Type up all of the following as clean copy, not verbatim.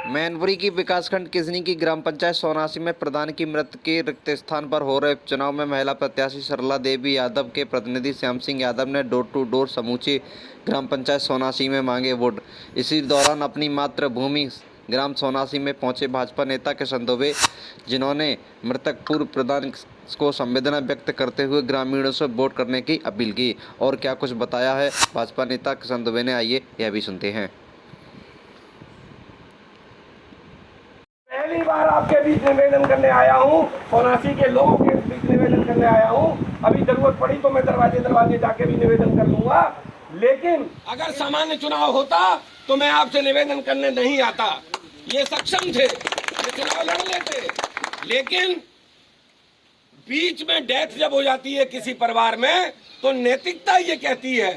मैनपुरी की विकासखंड किसनी की ग्राम पंचायत सोनासी में प्रधान की मृत्यु के रिक्त स्थान पर हो रहे उपचुनाव में महिला प्रत्याशी सरला देवी यादव के प्रतिनिधि श्याम सिंह यादव ने डोर टू डोर समूची ग्राम पंचायत सोनासी में मांगे वोट। इसी दौरान अपनी मातृभूमि ग्राम सोनासी में पहुंचे भाजपा नेता किशन दुबे, जिन्होंने मृतक पूर्व प्रधान को संवेदना व्यक्त करते हुए ग्रामीणों से वोट करने की अपील की। और क्या कुछ बताया है भाजपा नेता किशन दुबे ने, आइए यह भी सुनते हैं। पहली बार आपके बीच निवेदन करने आया हूँ, सोनासी के लोगों के बीच निवेदन करने आया हूँ। अभी जरूरत पड़ी तो मैं दरवाजे जाके भी निवेदन कर लूंगा, लेकिन अगर सामान्य चुनाव होता तो मैं आपसे निवेदन करने नहीं आता। ये सक्षम थे, ये चुनाव लड़ लेते, लेकिन बीच में डेथ जब हो जाती है किसी परिवार में तो नैतिकता ये कहती है,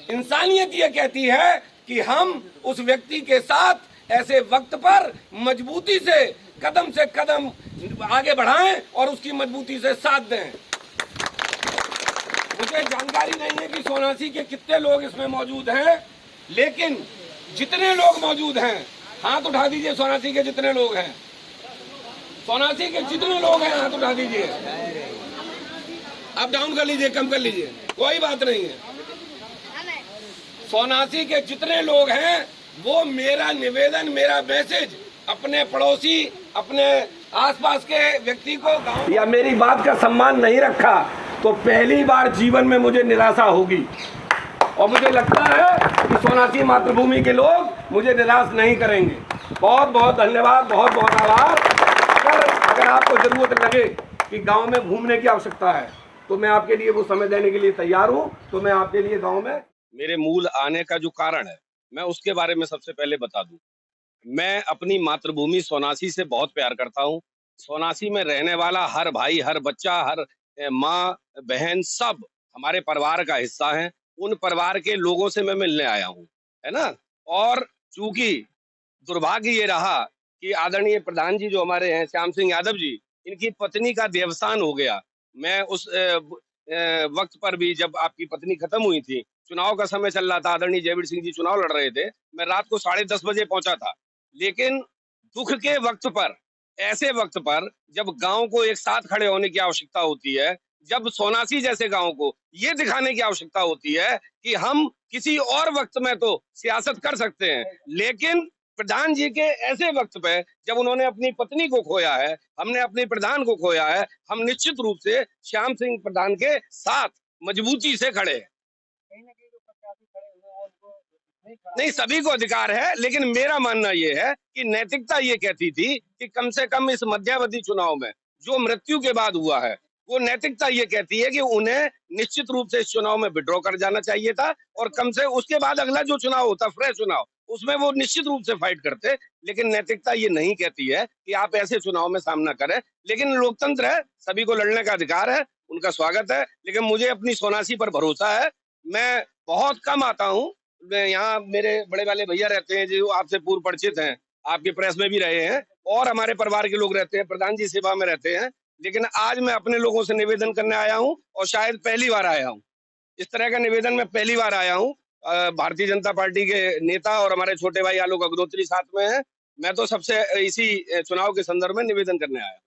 इंसानियत ये कहती है कि हम उस व्यक्ति के साथ ऐसे वक्त पर मजबूती से कदम आगे बढ़ाएं और उसकी मजबूती से साथ दें। मुझे जानकारी नहीं है कि सोनासी के कितने लोग इसमें मौजूद हैं, लेकिन जितने लोग मौजूद हैं हाथ उठा दीजिए। सोनासी के जितने लोग हैं, सोनासी के जितने लोग हैं हाथ उठा दीजिए। आप डाउन कर लीजिए, कम कर लीजिए, कोई बात नहीं है। सोनासी के जितने लोग हैं वो मेरा निवेदन, मेरा मैसेज अपने पड़ोसी, अपने आसपास के व्यक्ति को गांव या मेरी बात का सम्मान नहीं रखा तो पहली बार जीवन में मुझे निराशा होगी। और मुझे लगता है कि सोनासी मातृभूमि के लोग मुझे निराश नहीं करेंगे। बहुत बहुत धन्यवाद, बहुत बहुत आभार। अगर आपको जरूरत लगे कि गांव में घूमने की आवश्यकता है तो मैं आपके लिए वो समय देने के लिए तैयार हूँ। तो मैं आपके लिए गाँव में मेरे मूल आने का जो कारण है मैं उसके बारे में सबसे पहले बता दूं। मैं अपनी मातृभूमि सोनासी से बहुत प्यार करता हूं। सोनासी में रहने वाला हर भाई, हर बच्चा, हर माँ बहन सब हमारे परिवार का हिस्सा हैं। उन परिवार के लोगों से मैं मिलने आया हूं, है ना। और चूंकि दुर्भाग्य ये रहा कि आदरणीय प्रधान जी जो हमारे हैं श्याम सिंह यादव जी, इनकी पत्नी का देवसान हो गया। मैं उस वक्त पर भी जब आपकी पत्नी खत्म हुई थी, चुनाव का समय चल रहा था, आदरणीय जयवीर सिंह जी चुनाव लड़ रहे थे, मैं रात को 10:30 बजे पहुंचा था। लेकिन दुख के वक्त पर, ऐसे वक्त पर जब गांव को एक साथ खड़े होने की आवश्यकता होती है, जब सोनासी जैसे गांव को ये दिखाने की आवश्यकता होती है कि हम किसी और वक्त में तो सियासत कर सकते हैं, लेकिन प्रधान जी के ऐसे वक्त पे जब उन्होंने अपनी पत्नी को खोया है, हमने अपने प्रधान को खोया है, हम निश्चित रूप से श्याम सिंह प्रधान के साथ मजबूती से खड़े हैं। नहीं, सभी को अधिकार है, लेकिन मेरा मानना ये है कि नैतिकता ये कहती थी कि कम से कम इस मध्यावधि चुनाव में जो मृत्यु के बाद हुआ है, वो नैतिकता ये कहती है कि उन्हें निश्चित रूप से इस चुनाव में विड्रॉ कर जाना चाहिए था और कम से उसके बाद अगला जो चुनाव होता, फ्रेश चुनाव, उसमें वो निश्चित रूप से फाइट करते। लेकिन नैतिकता ये नहीं कहती है कि आप ऐसे चुनाव में सामना करें। लेकिन लोकतंत्र है, सभी को लड़ने का अधिकार है, उनका स्वागत है। लेकिन मुझे अपनी सोनासी पर भरोसा है। मैं बहुत कम आता हूँ, यहाँ मेरे बड़े वाले भैया रहते हैं जो आपसे पूर्व परिचित हैं, आपके प्रेस में भी रहे हैं, और हमारे परिवार के लोग रहते हैं, प्रधान जी सेवा में रहते हैं। लेकिन आज मैं अपने लोगों से निवेदन करने आया हूँ और शायद पहली बार आया हूँ। इस तरह का निवेदन मैं पहली बार आया हूँ। भारतीय जनता पार्टी के नेता और हमारे छोटे भाई आलोक अग्निहोत्री साथ में है। मैं तो सबसे इसी चुनाव के संदर्भ में निवेदन करने आया हूँ।